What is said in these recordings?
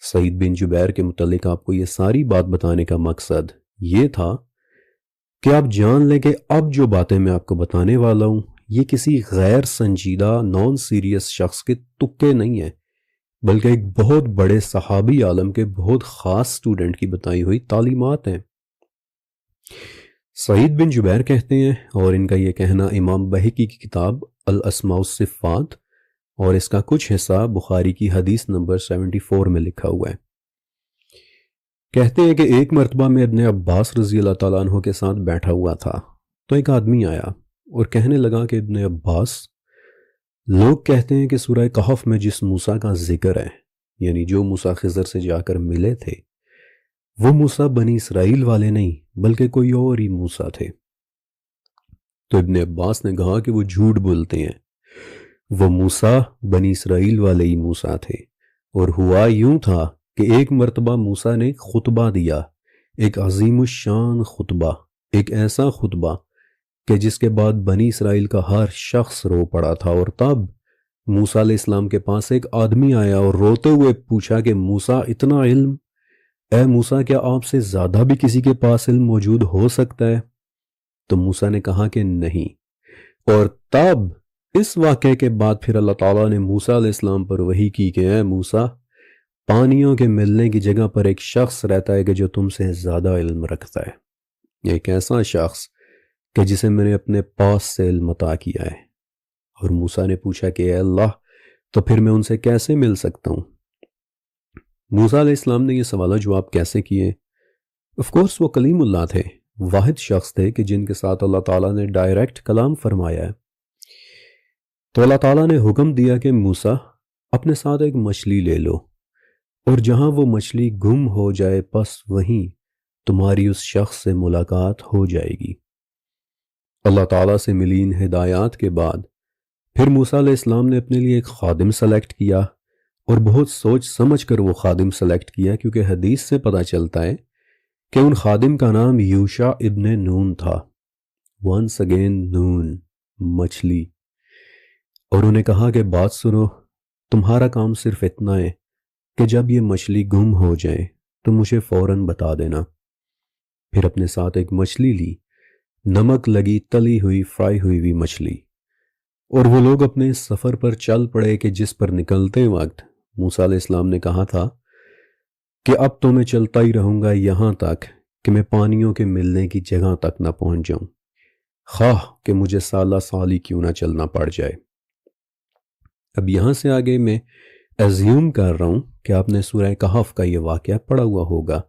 سعید بن جبیر کے متعلق آپ کو یہ ساری بات بتانے کا مقصد یہ تھا کہ آپ جان لیں کہ اب جو باتیں میں آپ کو بتانے والا ہوں یہ کسی غیر سنجیدہ نان سیریس شخص کے تکے نہیں ہیں، بلکہ ایک بہت بڑے صحابی عالم کے بہت خاص سٹوڈنٹ کی بتائی ہوئی تعلیمات ہیں۔ سعید بن جبیر کہتے ہیں، اور ان کا یہ کہنا امام بہقی کی کتاب الاسماء والصفات اور اس کا کچھ حصہ بخاری کی حدیث نمبر 74 میں لکھا ہوا ہے، کہتے ہیں کہ ایک مرتبہ میں ابن عباس رضی اللہ تعالیٰ عنہ کے ساتھ بیٹھا ہوا تھا تو ایک آدمی آیا اور کہنے لگا کہ ابن عباس، لوگ کہتے ہیں کہ سورہ کہف میں جس موسیٰ کا ذکر ہے، یعنی جو موسیٰ خضر سے جا کر ملے تھے، وہ موسیٰ بنی اسرائیل والے نہیں بلکہ کوئی اور ہی موسیٰ تھے۔ تو ابن عباس نے کہا کہ وہ جھوٹ بولتے ہیں، وہ موسیٰ بنی اسرائیل والے ہی موسیٰ تھے، اور ہوا یوں تھا کہ ایک مرتبہ موسیٰ نے خطبہ دیا، ایک عظیم الشان خطبہ، ایک ایسا خطبہ کہ جس کے بعد بنی اسرائیل کا ہر شخص رو پڑا تھا، اور تب موسیٰ علیہ السلام کے پاس ایک آدمی آیا اور روتے ہوئے پوچھا کہ موسیٰ اتنا علم، اے موسیٰ کیا آپ سے زیادہ بھی کسی کے پاس علم موجود ہو سکتا ہے؟ تو موسیٰ نے کہا کہ نہیں، اور تب اس واقعے کے بعد پھر اللہ تعالیٰ نے موسیٰ علیہ السلام پر وحی کی کہ اے موسیٰ، پانیوں کے ملنے کی جگہ پر ایک شخص رہتا ہے کہ جو تم سے زیادہ علم رکھتا ہے، ایک ایسا شخص کہ جسے میں نے اپنے پاس سے علم عطا کیا ہے۔ اور موسیٰ نے پوچھا کہ اے اللہ، تو پھر میں ان سے کیسے مل سکتا ہوں؟ موسیٰ علیہ السلام نے یہ سوال جواب کیسے کیے؟ آف کورس وہ کلیم اللہ تھے، واحد شخص تھے کہ جن کے ساتھ اللہ تعالیٰ نے ڈائریکٹ کلام فرمایا ہے۔ تو اللہ تعالیٰ نے حکم دیا کہ موسیٰ اپنے ساتھ ایک مچھلی لے لو، اور جہاں وہ مچھلی گم ہو جائے پس وہیں تمہاری اس شخص سے ملاقات ہو جائے گی۔ اللہ تعالیٰ سے ملی ان ہدایات کے بعد پھر موسیٰ علیہ السلام نے اپنے لیے ایک خادم سلیکٹ کیا، اور بہت سوچ سمجھ کر وہ خادم سلیکٹ کیا، کیونکہ حدیث سے پتہ چلتا ہے کہ ان خادم کا نام یوشع ابن نون تھا، ونس اگین نون، مچھلی۔ اور انہیں کہا کہ بات سنو، تمہارا کام صرف اتنا ہے کہ جب یہ مچھلی گم ہو جائے تو مجھے فوراً بتا دینا۔ پھر اپنے ساتھ ایک مچھلی لی، نمک لگی تلی ہوئی فرائی ہوئی مچھلی، اور وہ لوگ اپنے سفر پر چل پڑے کہ جس پر نکلتے وقت موسیٰ علیہ السلام نے کہا تھا کہ اب تو میں چلتا ہی رہوں گا یہاں تک کہ میں پانیوں کے ملنے کی جگہ تک نہ پہنچ جاؤں، خواہ کہ مجھے سالہ سالی کیوں نہ چلنا پڑ جائے۔ اب یہاں سے آگے میں ایزیوم کر رہا ہوں کہ آپ نے سورہ کہف کا یہ واقعہ پڑھا ہوا ہوگا،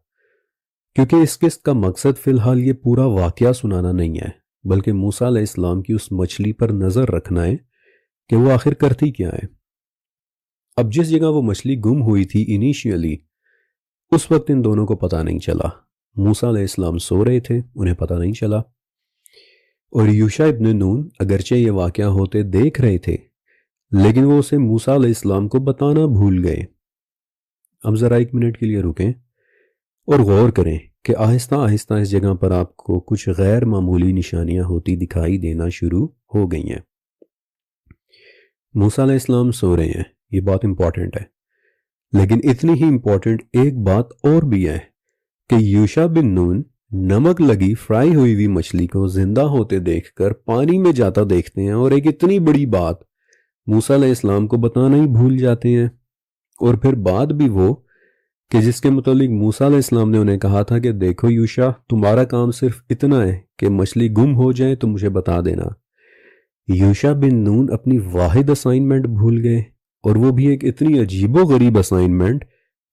کیونکہ اس قسط کا مقصد فی الحال یہ پورا واقعہ سنانا نہیں ہے، بلکہ موسیٰ علیہ السلام کی اس مچھلی پر نظر رکھنا ہے کہ وہ آخر کرتی کیا ہے۔ اب جس جگہ وہ مچھلی گم ہوئی تھی انیشیلی، اس وقت ان دونوں کو پتہ نہیں چلا۔ موسیٰ علیہ السلام سو رہے تھے، انہیں پتہ نہیں چلا، اور یوشع ابن نون اگرچہ یہ واقعہ ہوتے دیکھ رہے تھے، لیکن وہ اسے موسیٰ علیہ السلام کو بتانا بھول گئے۔ اب ذرا ایک منٹ کے لیے رکیں اور غور کریں کہ آہستہ آہستہ اس جگہ پر آپ کو کچھ غیر معمولی نشانیاں ہوتی دکھائی دینا شروع ہو گئی ہیں۔ موسیٰ علیہ السلام سو رہے ہیں، یہ بات امپورٹنٹ ہے، لیکن اتنی ہی امپورٹنٹ ایک بات اور بھی ہے کہ یوشع بن نون نمک لگی فرائی ہوئی مچھلی کو زندہ ہوتے دیکھ کر پانی میں جاتا دیکھتے ہیں، اور ایک اتنی بڑی بات موسیٰ علیہ السلام کو بتانا ہی بھول جاتے ہیں۔ اور پھر بات بھی وہ کہ جس کے متعلق موسیٰ علیہ السلام نے انہیں کہا تھا کہ دیکھو یوشع، تمہارا کام صرف اتنا ہے کہ مچھلی گم ہو جائے تو مجھے بتا دینا۔ یوشع بن نون اپنی واحد اسائنمنٹ بھول گئے، اور وہ بھی ایک اتنی عجیب و غریب اسائنمنٹ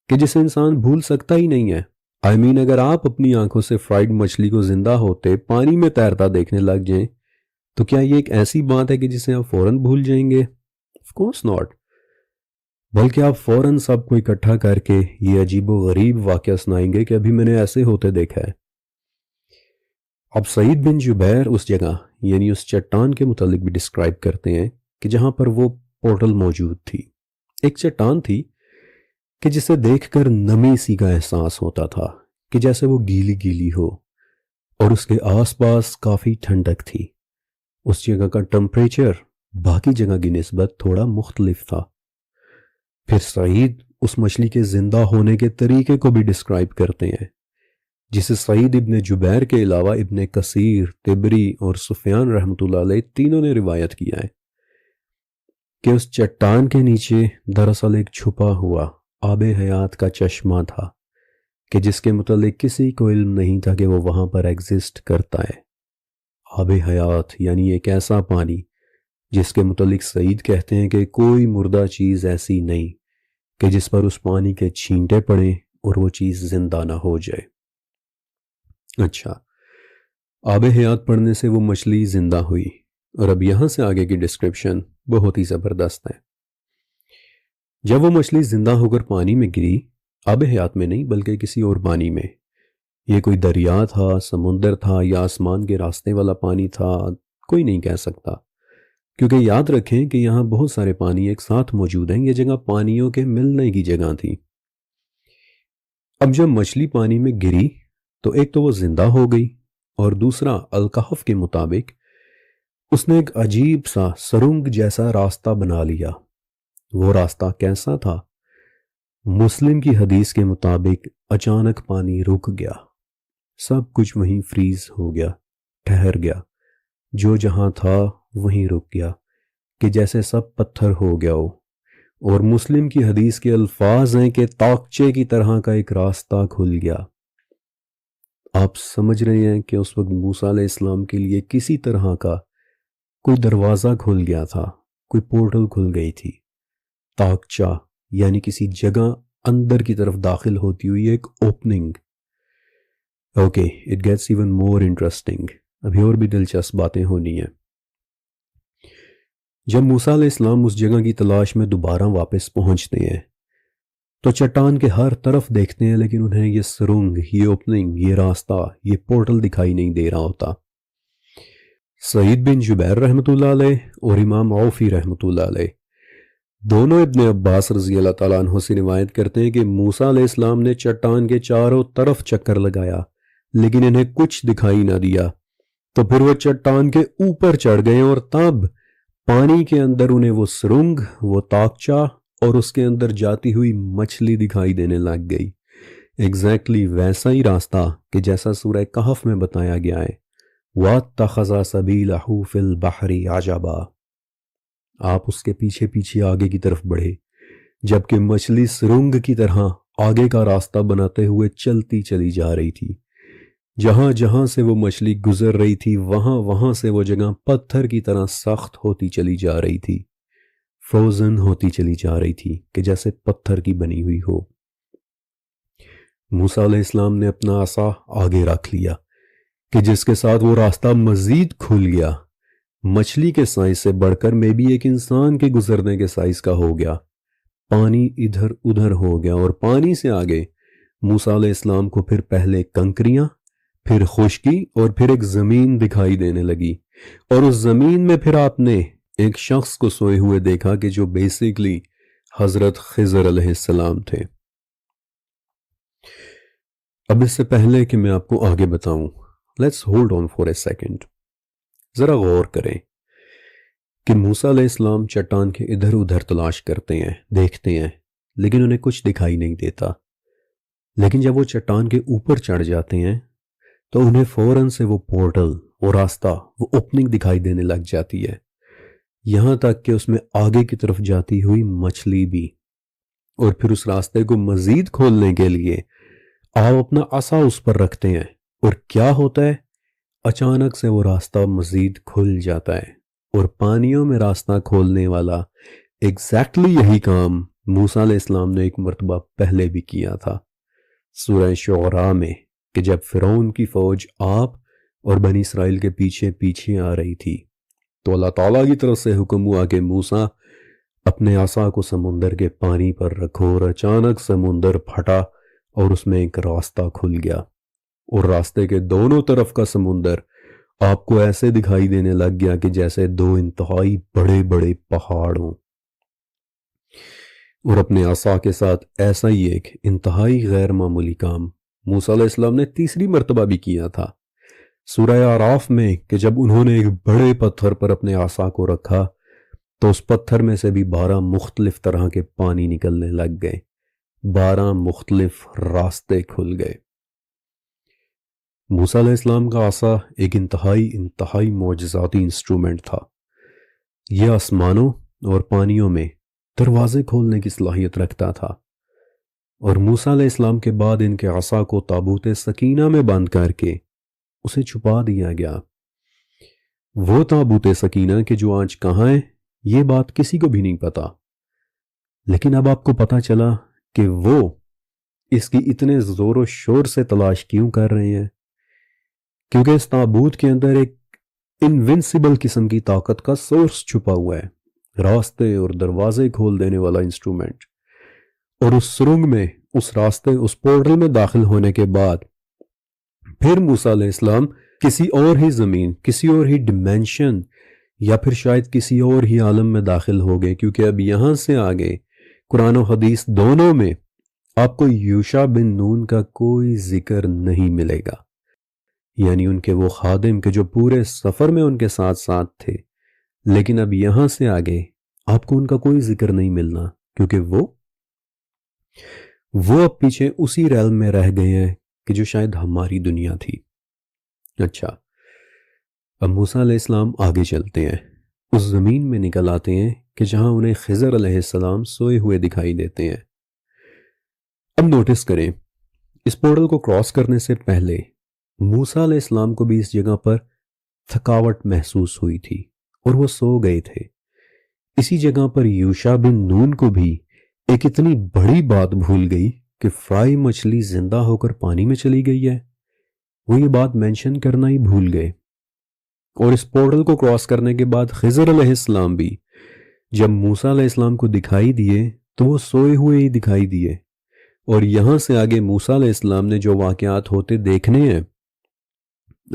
کہ جسے انسان بھول سکتا ہی نہیں ہے۔ اگر آپ اپنی آنکھوں سے فرائیڈ مچھلی کو زندہ ہوتے پانی میں تیرتا دیکھنے لگ جائیں تو کیا یہ ایک ایسی بات ہے کہ جسے آپ فوراً بھول جائیں گے؟ آف کورس ناٹ، بلکہ آپ فوراً سب کو اکٹھا کر کے یہ عجیب و غریب واقعہ سنائیں گے کہ ابھی میں نے ایسے ہوتے دیکھا ہے۔ اب سعید بن جبیر اس جگہ یعنی اس چٹان کے متعلق بھی ڈسکرائب کرتے ہیں کہ جہاں پر وہ پورٹل موجود تھی۔ ایک چٹان تھی کہ جسے دیکھ کر نمی سی کا احساس ہوتا تھا کہ جیسے وہ گیلی گیلی ہو، اور اس کے آس پاس کافی ٹھنڈک تھی۔ اس جگہ کا ٹمپریچر باقی جگہ کی نسبت تھوڑا مختلف تھا۔ پھر سعید اس مچھلی کے زندہ ہونے کے طریقے کو بھی ڈسکرائب کرتے ہیں، جسے سعید ابن جبیر کے علاوہ ابن کثیر، طبری اور سفیان رحمۃ اللہ علیہ تینوں نے روایت کیا ہے کہ اس چٹان کے نیچے دراصل ایک چھپا ہوا آب حیات کا چشمہ تھا کہ جس کے متعلق کسی کو علم نہیں تھا کہ وہ وہاں پر ایگزسٹ کرتا ہے۔ آب حیات یعنی ایک ایسا پانی جس کے متعلق سعید کہتے ہیں کہ کوئی مردہ چیز ایسی نہیں کہ جس پر اس پانی کے چھینٹے پڑیں اور وہ چیز زندہ نہ ہو جائے۔ اچھا، آب حیات پڑھنے سے وہ مچھلی زندہ ہوئی، اور اب یہاں سے آگے کی ڈسکرپشن بہت ہی زبردست ہے۔ جب وہ مچھلی زندہ ہو کر پانی میں گری، آب حیات میں نہیں بلکہ کسی اور پانی میں، یہ کوئی دریا تھا، سمندر تھا یا آسمان کے راستے والا پانی تھا، کوئی نہیں کہہ سکتا، کیونکہ یاد رکھیں کہ یہاں بہت سارے پانی ایک ساتھ موجود ہیں، یہ جگہ پانیوں کے ملنے کی جگہ تھی۔ اب جب مچھلی پانی میں گری تو ایک تو وہ زندہ ہو گئی، اور دوسرا الکہف کے مطابق اس نے ایک عجیب سا سرنگ جیسا راستہ بنا لیا۔ وہ راستہ کیسا تھا؟ مسلم کی حدیث کے مطابق اچانک پانی رک گیا، سب کچھ وہیں فریز ہو گیا، ٹھہر گیا، جو جہاں تھا وہیں رک گیا کہ جیسے سب پتھر ہو گیا ہو۔ اور مسلم کی حدیث کے الفاظ ہیں کہ طاقچے کی طرح کا ایک راستہ کھل گیا۔ آپ سمجھ رہے ہیں کہ اس وقت موسیٰ علیہ السلام کے لیے کسی طرح کا کوئی دروازہ کھل گیا تھا، کوئی پورٹل کھل گئی تھی۔ طاقچہ یعنی کسی جگہ اندر کی طرف داخل ہوتی ہوئی ایک opening. Okay, it gets even more interesting, ابھی اور بھی دلچسپ باتیں ہونی ہیں۔ جب موسیٰ علیہ السلام اس جگہ کی تلاش میں دوبارہ واپس پہنچتے ہیں تو چٹان کے ہر طرف دیکھتے ہیں، لیکن انہیں یہ سرنگ، یہ اوپننگ، یہ راستہ، یہ پورٹل دکھائی نہیں دے رہا ہوتا۔ سعید بن جبیر رحمۃ اللہ علیہ اور امام عوفی رحمۃ اللہ علیہ دونوں ابن عباس رضی اللہ تعالیٰ عنہ سے روایت کرتے ہیں کہ موسیٰ علیہ السلام نے چٹان کے چاروں طرف چکر لگایا لیکن انہیں کچھ دکھائی نہ دیا، تو پھر وہ چٹان کے اوپر چڑھ گئے اور تب پانی کے اندر انہیں وہ سرنگ، وہ طاقچہ اور اس کے اندر جاتی ہوئی مچھلی دکھائی دینے لگ گئی۔ ایگزیکٹلی ویسا ہی راستہ کہ جیسا سورہ کہف میں بتایا گیا ہے، وَاتَّخَذَ سَبِيلَهُ فِي الْبَحْرِ عَجَبًا۔ آپ اس کے پیچھے پیچھے آگے کی طرف بڑھے، جبکہ مچھلی سرنگ کی طرح آگے کا راستہ بناتے ہوئے چلتی چلی جا رہی تھی۔ جہاں جہاں سے وہ مچھلی گزر رہی تھی وہاں وہاں سے وہ جگہ پتھر کی طرح سخت ہوتی چلی جا رہی تھی، فروزن ہوتی چلی جا رہی تھی کہ جیسے پتھر کی بنی ہوئی ہو۔ موسیٰ علیہ السلام نے اپنا عصا آگے رکھ لیا کہ جس کے ساتھ وہ راستہ مزید کھل گیا، مچھلی کے سائز سے بڑھ کر میں بھی ایک انسان کے گزرنے کے سائز کا ہو گیا۔ پانی ادھر ادھر ہو گیا اور پانی سے آگے موسیٰ علیہ السلام کو پھر پہلے کنکریاں، پھر خشکی اور پھر ایک زمین دکھائی دینے لگی، اور اس زمین میں پھر آپ نے ایک شخص کو سوئے ہوئے دیکھا کہ جو بیسیکلی حضرت خضر علیہ السلام تھے۔ اب اس سے پہلے کہ میں آپ کو آگے بتاؤں، let's hold on for a second, ذرا غور کریں کہ موسیٰ علیہ السلام چٹان کے ادھر ادھر تلاش کرتے ہیں، دیکھتے ہیں، لیکن انہیں کچھ دکھائی نہیں دیتا۔ لیکن جب وہ چٹان کے اوپر چڑھ جاتے ہیں تو انہیں فوراً سے وہ پورٹل، وہ راستہ، وہ اوپننگ دکھائی دینے لگ جاتی ہے، یہاں تک کہ اس میں آگے کی طرف جاتی ہوئی مچھلی بھی۔ اور پھر اس راستے کو مزید کھولنے کے لیے آپ اپنا عصا اس پر رکھتے ہیں، اور کیا ہوتا ہے؟ اچانک سے وہ راستہ مزید کھل جاتا ہے، اور پانیوں میں راستہ کھولنے والا ایگزیکٹلی یہی کام موسیٰ علیہ السلام نے ایک مرتبہ پہلے بھی کیا تھا سورہ شعراء میں، کہ جب فرعون کی فوج آپ اور بنی اسرائیل کے پیچھے پیچھے آ رہی تھی تو اللہ تعالیٰ کی طرف سے حکم ہوا کہ موسیٰ اپنے عصا کو سمندر کے پانی پر رکھو، اور اچانک سمندر پھٹا اور اس میں ایک راستہ کھل گیا، اور راستے کے دونوں طرف کا سمندر آپ کو ایسے دکھائی دینے لگ گیا کہ جیسے دو انتہائی بڑے بڑے پہاڑ ہوں۔ اور اپنے عصا کے ساتھ ایسا ہی ایک انتہائی غیر معمولی کام موسیٰ علیہ السلام نے تیسری مرتبہ بھی کیا تھا سورہ اعراف میں، کہ جب انہوں نے ایک بڑے پتھر پر اپنے عصا کو رکھا تو اس پتھر میں سے بھی 12 مختلف طرح کے پانی نکلنے لگ گئے، 12 مختلف راستے کھل گئے۔ موسیٰ علیہ السلام کا عصا ایک انتہائی معجزاتی انسٹرومنٹ تھا۔ یہ آسمانوں اور پانیوں میں دروازے کھولنے کی صلاحیت رکھتا تھا، اور موسیٰ علیہ السلام کے بعد ان کے عصا کو تابوت سکینہ میں بند کر کے اسے چھپا دیا گیا۔ وہ تابوت سکینہ کہ جو آج کہاں ہے یہ بات کسی کو بھی نہیں پتا، لیکن اب آپ کو پتا چلا کہ وہ اس کی اتنے زور و شور سے تلاش کیوں کر رہے ہیں، کیونکہ اس تابوت کے اندر ایک انوینسیبل قسم کی طاقت کا سورس چھپا ہوا ہے، راستے اور دروازے کھول دینے والا انسٹرومنٹ۔ اور اس سرنگ میں، اس راستے، اس پورٹل میں داخل ہونے کے بعد پھر موسیٰ علیہ السلام کسی اور ہی زمین، کسی اور ہی ڈیمینشن، یا پھر شاید کسی اور ہی عالم میں داخل ہو گئے، کیونکہ اب یہاں سے آگے قرآن و حدیث دونوں میں آپ کو یوشع بن نون کا کوئی ذکر نہیں ملے گا، یعنی ان کے وہ خادم کہ جو پورے سفر میں ان کے ساتھ ساتھ تھے، لیکن اب یہاں سے آگے آپ کو ان کا کوئی ذکر نہیں ملنا، کیونکہ وہ اب پیچھے اسی ریلم میں رہ گئے ہیں کہ جو شاید ہماری دنیا تھی۔ اچھا، اب موسیٰ علیہ السلام آگے چلتے ہیں، اس زمین میں نکل آتے ہیں کہ جہاں انہیں خضر علیہ السلام سوئے ہوئے دکھائی دیتے ہیں۔ اب نوٹس کریں، اس پورٹل کو کراس کرنے سے پہلے موسیٰ علیہ السلام کو بھی اس جگہ پر تھکاوٹ محسوس ہوئی تھی اور وہ سو گئے تھے۔ اسی جگہ پر یوشع بن نون کو بھی ایک اتنی بڑی بات بھول گئی کہ فرائی مچھلی زندہ ہو کر پانی میں چلی گئی ہے، وہ یہ بات مینشن کرنا ہی بھول گئے۔ اور اس پورٹل کو کراس کرنے کے بعد خضر علیہ السلام بھی جب موسیٰ علیہ السلام کو دکھائی دیے تو وہ سوئے ہوئے ہی دکھائی دیے، اور یہاں سے آگے موسیٰ علیہ السلام نے جو واقعات ہوتے دیکھنے ہیں،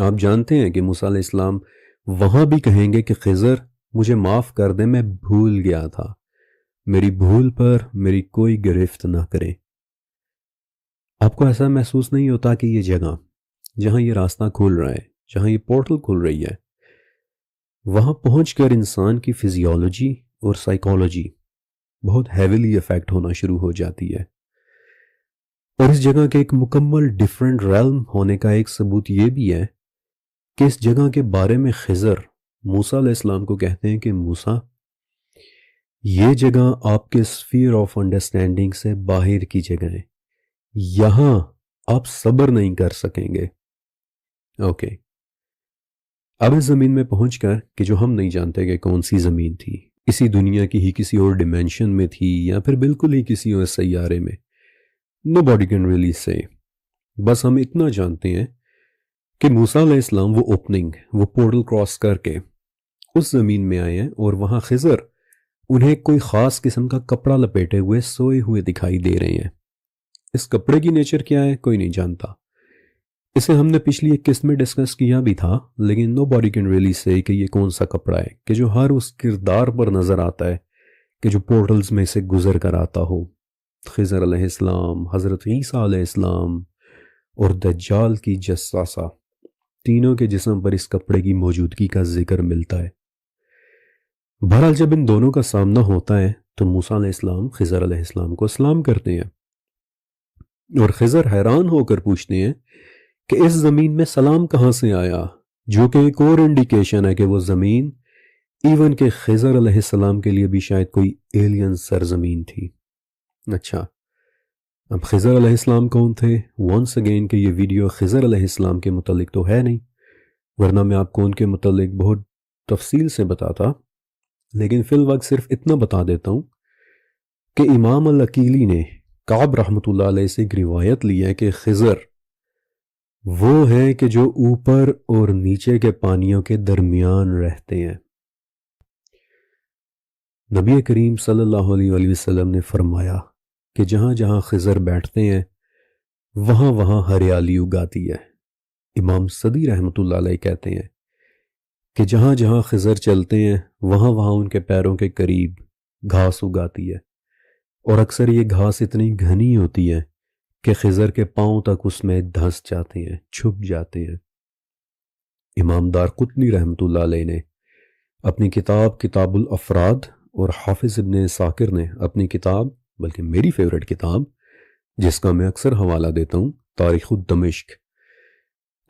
آپ جانتے ہیں کہ موسیٰ علیہ السلام وہاں بھی کہیں گے کہ خضر مجھے معاف کر دے، میں بھول گیا تھا، میری بھول پر میری کوئی گرفت نہ کرے۔ آپ کو ایسا محسوس نہیں ہوتا کہ یہ جگہ جہاں یہ راستہ کھول رہا ہے، جہاں یہ پورٹل کھل رہی ہے، وہاں پہنچ کر انسان کی فزیولوجی اور سائیکالوجی بہت ہیویلی افیکٹ ہونا شروع ہو جاتی ہے؟ اور اس جگہ کے ایک مکمل ڈیفرنٹ ریلم ہونے کا ایک ثبوت یہ بھی ہے کہ اس جگہ کے بارے میں خضر موسیٰ علیہ السلام کو کہتے ہیں کہ موسیٰ، یہ جگہ آپ کے اسفیئر آف انڈرسٹینڈنگ سے باہر کی جگہ ہے، یہاں آپ صبر نہیں کر سکیں گے۔ اوکے، اب اس زمین میں پہنچ کر کہ جو ہم نہیں جانتے کہ کون سی زمین تھی، اسی دنیا کی ہی کسی اور ڈیمینشن میں تھی یا پھر بالکل ہی کسی اور سیارے میں، nobody can really say۔ بس ہم اتنا جانتے ہیں کہ موسیٰ علیہ السلام وہ اوپننگ، وہ پورٹل کراس کر کے اس زمین میں آئے ہیں، اور وہاں خضر انہیں کوئی خاص قسم کا کپڑا لپیٹے ہوئے سوئے ہوئے دکھائی دے رہے ہیں۔ اس کپڑے کی نیچر کیا ہے کوئی نہیں جانتا، اسے ہم نے پچھلی ایک قسط میں ڈسکس کیا بھی تھا، لیکن nobody can really say کہ یہ کون سا کپڑا ہے کہ جو ہر اس کردار پر نظر آتا ہے کہ جو پورٹلز میں سے گزر کر آتا ہو۔ خضر علیہ السلام، حضرت عیسیٰ علیہ السلام اور دجال کی جساسہ، تینوں کے جسم پر اس کپڑے کی موجودگی کا ذکر ملتا ہے۔ بہرحال جب ان دونوں کا سامنا ہوتا ہے تو موسیٰ علیہ السلام خضر علیہ السلام کو سلام کرتے ہیں، اور خضر حیران ہو کر پوچھتے ہیں کہ اس زمین میں سلام کہاں سے آیا، جو کہ ایک اور انڈیکیشن ہے کہ وہ زمین ایون کہ خضر علیہ السلام کے لیے بھی شاید کوئی ایلین سرزمین تھی۔ اچھا، اب خضر علیہ السلام کون تھے؟ ونس اگین کہ یہ ویڈیو خضر علیہ السلام کے متعلق تو ہے نہیں، ورنہ میں آپ کو ان کے متعلق بہت تفصیل سے بتاتا، لیکن فی الوقت صرف اتنا بتا دیتا ہوں کہ امام العقیلی نے کعب رحمۃ اللہ علیہ سے ایک روایت لی ہے کہ خضر وہ ہیں کہ جو اوپر اور نیچے کے پانیوں کے درمیان رہتے ہیں۔ نبی کریم صلی اللہ علیہ وآلہ وسلم نے فرمایا کہ جہاں جہاں خضر بیٹھتے ہیں وہاں وہاں ہریالی اگاتی ہے۔ امام صدی رحمۃ اللہ علیہ کہتے ہیں کہ جہاں جہاں خضر چلتے ہیں وہاں وہاں ان کے پیروں کے قریب گھاس اگاتی ہے، اور اکثر یہ گھاس اتنی گھنی ہوتی ہے کہ خضر کے پاؤں تک اس میں دھنس جاتے ہیں، چھپ جاتے ہیں۔ امام دارقطنی رحمۃ اللہ علیہ نے اپنی کتاب کتاب الافراد، اور حافظ ابن ساکر نے اپنی کتاب، بلکہ میری فیورٹ کتاب جس کا میں اکثر حوالہ دیتا ہوں، تاریخ دمشق۔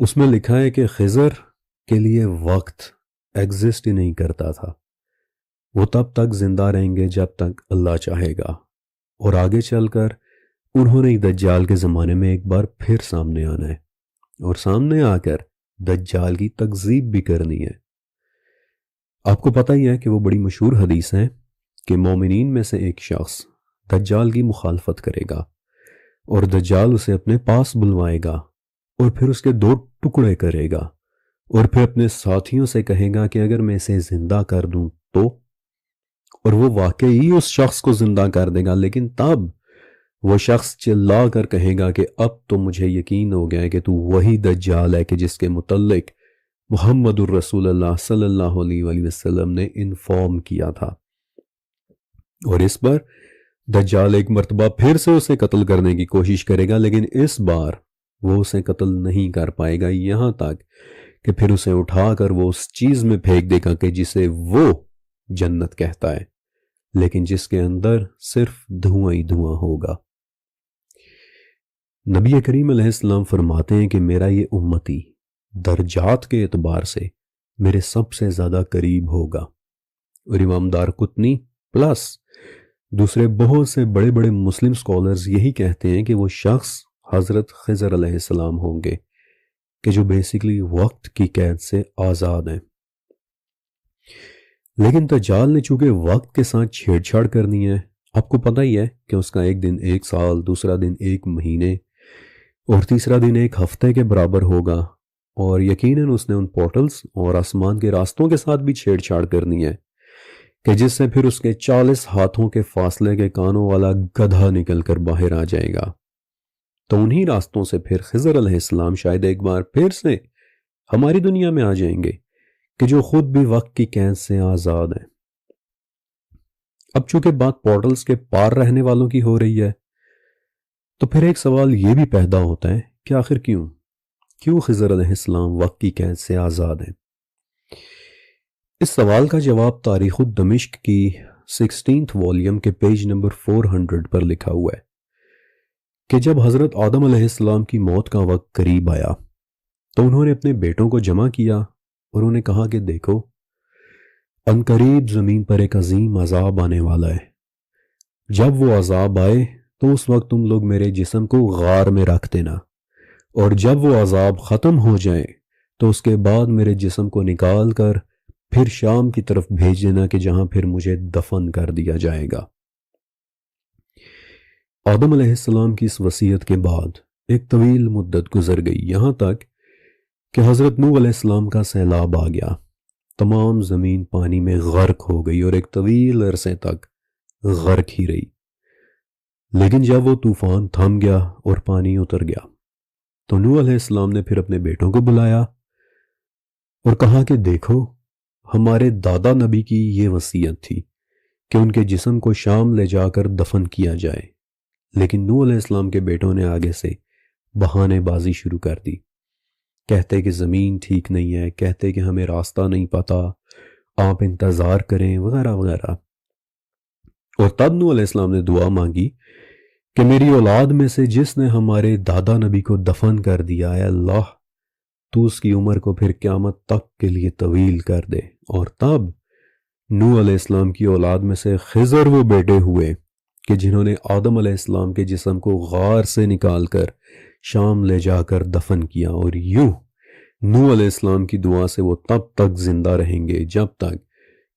اس میں لکھا ہے کہ خضر کے لیے وقت ایگزسٹ ہی نہیں کرتا تھا، وہ تب تک زندہ رہیں گے جب تک اللہ چاہے گا، اور آگے چل کر انہوں نے دجال کے زمانے میں ایک بار پھر سامنے آنا ہے، اور سامنے آ کر دجال کی تکذیب بھی کرنی ہے۔ آپ کو پتہ ہی ہے کہ وہ بڑی مشہور حدیث ہے کہ مومنین میں سے ایک شخص دجال کی مخالفت کرے گا، اور دجال اسے اپنے پاس بلوائے گا، اور پھر اس کے 2 ٹکڑے کرے گا، اور پھر اپنے ساتھیوں سے کہے گا کہ اگر میں اسے زندہ کر دوں تو، اور وہ واقعی اس شخص کو زندہ کر دے گا، لیکن تب وہ شخص چلا کر کہے گا کہ اب تو مجھے یقین ہو گیا ہے کہ تو وہی دجال ہے کہ جس کے متعلق محمد الرسول اللہ صلی اللہ علیہ وآلہ وسلم نے انفارم کیا تھا۔ اور اس پر دجال ایک مرتبہ پھر سے اسے قتل کرنے کی کوشش کرے گا، لیکن اس بار وہ اسے قتل نہیں کر پائے گا، یہاں تک کہ پھر اسے اٹھا کر وہ اس چیز میں پھینک دے گا کہ جسے وہ جنت کہتا ہے، لیکن جس کے اندر صرف دھواں ہی دھواں ہوگا۔ نبی کریم علیہ السلام فرماتے ہیں کہ میرا یہ امتی درجات کے اعتبار سے میرے سب سے زیادہ قریب ہوگا، اور امام دارقطنی پلس دوسرے بہت سے بڑے بڑے مسلم سکولرز یہی کہتے ہیں کہ وہ شخص حضرت خضر علیہ السلام ہوں گے کہ جو بیسیکلی وقت کی قید سے آزاد ہیں۔ لیکن دجال نے چونکہ وقت کے ساتھ چھیڑ چھاڑ کرنی ہے، آپ کو پتہ ہی ہے کہ اس کا ایک دن 1 سال، دوسرا دن 1 مہینے، اور تیسرا دن 1 ہفتے کے برابر ہوگا، اور یقیناً اس نے ان پورٹلز اور آسمان کے راستوں کے ساتھ بھی چھیڑ چھاڑ کرنی ہے کہ جس سے پھر اس کے 40 ہاتھوں کے فاصلے کے کانوں والا گدھا نکل کر باہر آ جائے گا۔ تو انہی راستوں سے پھر خضر علیہ السلام شاید ایک بار پھر سے ہماری دنیا میں آ جائیں گے کہ جو خود بھی وقت کی قید سے آزاد ہیں۔ اب چونکہ بات پورٹلز کے پار رہنے والوں کی ہو رہی ہے، تو پھر ایک سوال یہ بھی پیدا ہوتا ہے کہ آخر کیوں خضر علیہ السلام وقت کی قید سے آزاد ہیں؟ اس سوال کا جواب تاریخ دمشق کی 16th والیوم کے پیج نمبر 400 پر لکھا ہوا ہے کہ جب حضرت آدم علیہ السلام کی موت کا وقت قریب آیا تو انہوں نے اپنے بیٹوں کو جمع کیا اور انہیں کہا کہ دیکھو، عنقریب زمین پر ایک عظیم عذاب آنے والا ہے۔ جب وہ عذاب آئے تو اس وقت تم لوگ میرے جسم کو غار میں رکھ دینا، اور جب وہ عذاب ختم ہو جائے تو اس کے بعد میرے جسم کو نکال کر پھر شام کی طرف بھیج دینا کہ جہاں پھر مجھے دفن کر دیا جائے گا۔ آدم علیہ السلام کی اس وصیت کے بعد ایک طویل مدت گزر گئی، یہاں تک کہ حضرت نوح علیہ السلام کا سیلاب آ گیا، تمام زمین پانی میں غرق ہو گئی اور ایک طویل عرصے تک غرق ہی رہی۔ لیکن جب وہ طوفان تھم گیا اور پانی اتر گیا تو نوح علیہ السلام نے پھر اپنے بیٹوں کو بلایا اور کہا کہ دیکھو، ہمارے دادا نبی کی یہ وصیت تھی کہ ان کے جسم کو شام لے جا کر دفن کیا جائے، لیکن نوح علیہ السلام کے بیٹوں نے آگے سے بہانے بازی شروع کر دی، کہتے کہ زمین ٹھیک نہیں ہے، کہتے کہ ہمیں راستہ نہیں پتا، آپ انتظار کریں وغیرہ وغیرہ۔ اور تب نوح علیہ السلام نے دعا مانگی کہ میری اولاد میں سے جس نے ہمارے دادا نبی کو دفن کر دیا ہے، اللہ تو اس کی عمر کو پھر قیامت تک کے لیے طویل کر دے۔ اور تب نوح علیہ السلام کی اولاد میں سے خضر وہ بیٹے ہوئے کہ جنہوں نے آدم علیہ السلام کے جسم کو غار سے نکال کر شام لے جا کر دفن کیا، اور یوں نوح علیہ السلام کی دعا سے وہ تب تک زندہ رہیں گے جب تک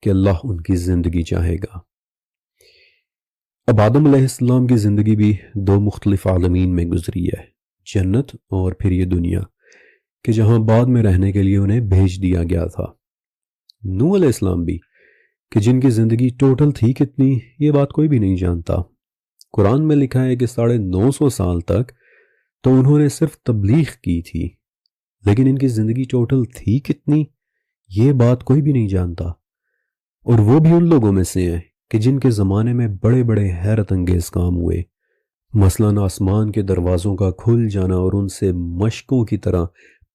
کہ اللہ ان کی زندگی چاہے گا۔ اب آدم علیہ السلام کی زندگی بھی 2 مختلف عالمین میں گزری ہے، جنت اور پھر یہ دنیا کہ جہاں بعد میں رہنے کے لیے انہیں بھیج دیا گیا تھا۔ نوح علیہ السلام بھی کہ جن کی زندگی ٹوٹل تھی کتنی، یہ بات کوئی بھی نہیں جانتا۔ قرآن میں لکھا ہے کہ 950 سال تک تو انہوں نے صرف تبلیغ کی تھی، لیکن ان کی زندگی ٹوٹل تھی کتنی، یہ بات کوئی بھی نہیں جانتا۔ اور وہ بھی ان لوگوں میں سے ہیں کہ جن کے زمانے میں بڑے بڑے حیرت انگیز کام ہوئے، مثلاً آسمان کے دروازوں کا کھل جانا اور ان سے مشکوں کی طرح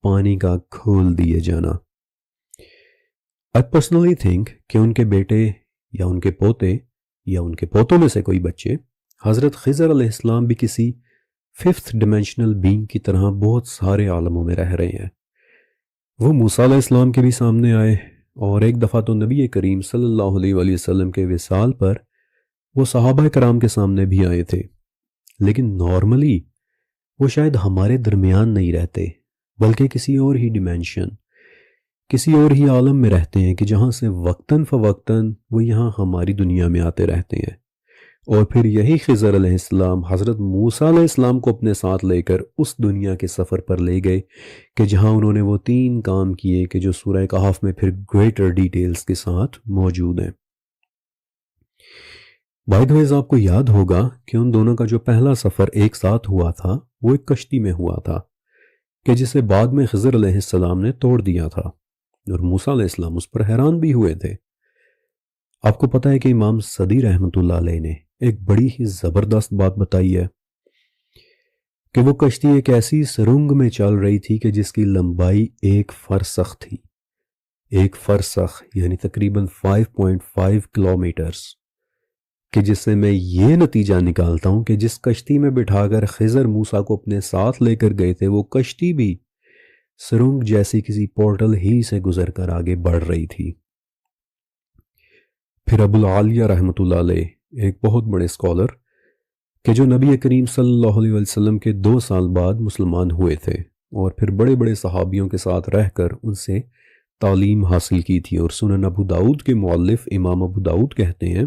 پانی کا کھول دیے جانا۔ I personally think کہ ان کے بیٹے یا ان کے پوتے یا ان کے پوتوں میں سے کوئی بچے حضرت خضر علیہ السلام بھی کسی ففتھ ڈیمینشنل بینگ کی طرح بہت سارے عالموں میں رہ رہے ہیں۔ وہ موسیٰ علیہ السلام کے بھی سامنے آئے، اور ایک دفعہ تو نبی کریم صلی اللہ علیہ وآلہ وسلم کے وصال پر وہ صحابہ کرام کے سامنے بھی آئے تھے، لیکن نارملی وہ شاید ہمارے درمیان نہیں رہتے، بلکہ کسی اور ہی ڈیمینشن، کسی اور ہی عالم میں رہتے ہیں، کہ جہاں سے وقتاً فوقتاً وہ یہاں ہماری دنیا میں آتے رہتے ہیں۔ اور پھر یہی خضر علیہ السلام حضرت موسیٰ علیہ السلام کو اپنے ساتھ لے کر اس دنیا کے سفر پر لے گئے، کہ جہاں انہوں نے وہ 3 کام کیے کہ جو سورہ کہف میں پھر گریٹر ڈیٹیلز کے ساتھ موجود ہیں۔ بائی دا وے، آپ کو یاد ہوگا کہ ان دونوں کا جو پہلا سفر ایک ساتھ ہوا تھا وہ ایک کشتی میں ہوا تھا، کہ جسے بعد میں خضر علیہ السلام نے توڑ دیا تھا، اور موسیٰ علیہ السلام اس پر حیران بھی ہوئے تھے۔ آپ کو پتہ ہے کہ امام صدی رحمۃ اللہ علیہ نے ایک بڑی ہی زبردست بات بتائی ہے، کہ وہ کشتی ایک ایسی سرنگ میں چل رہی تھی کہ جس کی لمبائی 1 فرسخ تھی۔ 1 فرسخ یعنی تقریباً 5.5 کلومیٹرز، کہ جس سے میں یہ نتیجہ نکالتا ہوں کہ جس کشتی میں بٹھا کر خضر موسیٰ کو اپنے ساتھ لے کر گئے تھے، وہ کشتی بھی سرنگ جیسی کسی پورٹل ہی سے گزر کر آگے بڑھ رہی تھی۔ پھر ابو العالیہ رحمۃ اللہ علیہ، ایک بہت بڑے اسکالر، کہ جو نبی کریم صلی اللہ علیہ وسلم کے 2 سال بعد مسلمان ہوئے تھے، اور پھر بڑے بڑے صحابیوں کے ساتھ رہ کر ان سے تعلیم حاصل کی تھی، اور سنن ابو داؤد کے مؤلف امام ابو داؤد کہتے ہیں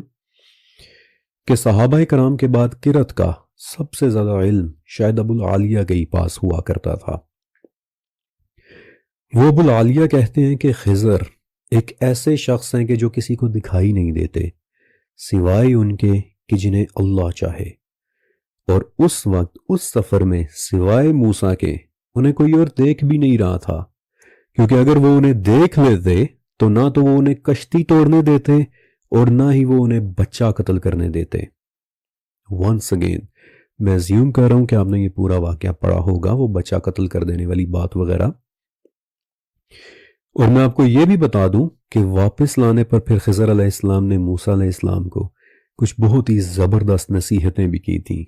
کہ صحابہ کرام کے بعد قرأت کا سب سے زیادہ علم شاید ابو العالیہ کے ہی پاس ہوا کرتا تھا۔ وہ ابو العالیہ کہتے ہیں کہ خضر ایک ایسے شخص ہیں کہ جو کسی کو دکھائی نہیں دیتے سوائے ان کے کہ جنہیں اللہ چاہے، اور اس وقت اس سفر میں سوائے موسیٰ کے انہیں کوئی اور دیکھ بھی نہیں رہا تھا، کیونکہ اگر وہ انہیں دیکھ لیتے تو نہ تو وہ انہیں کشتی توڑنے دیتے اور نہ ہی وہ انہیں بچہ قتل کرنے دیتے۔ ونس اگین میں زیوم کر رہا ہوں کہ آپ نے یہ پورا واقعہ پڑھا ہوگا، وہ بچہ قتل کر دینے والی بات وغیرہ۔ اور میں آپ کو یہ بھی بتا دوں کہ واپس لانے پر پھر خضر علیہ السلام نے موسیٰ علیہ السلام کو کچھ بہت ہی زبردست نصیحتیں بھی کی تھیں،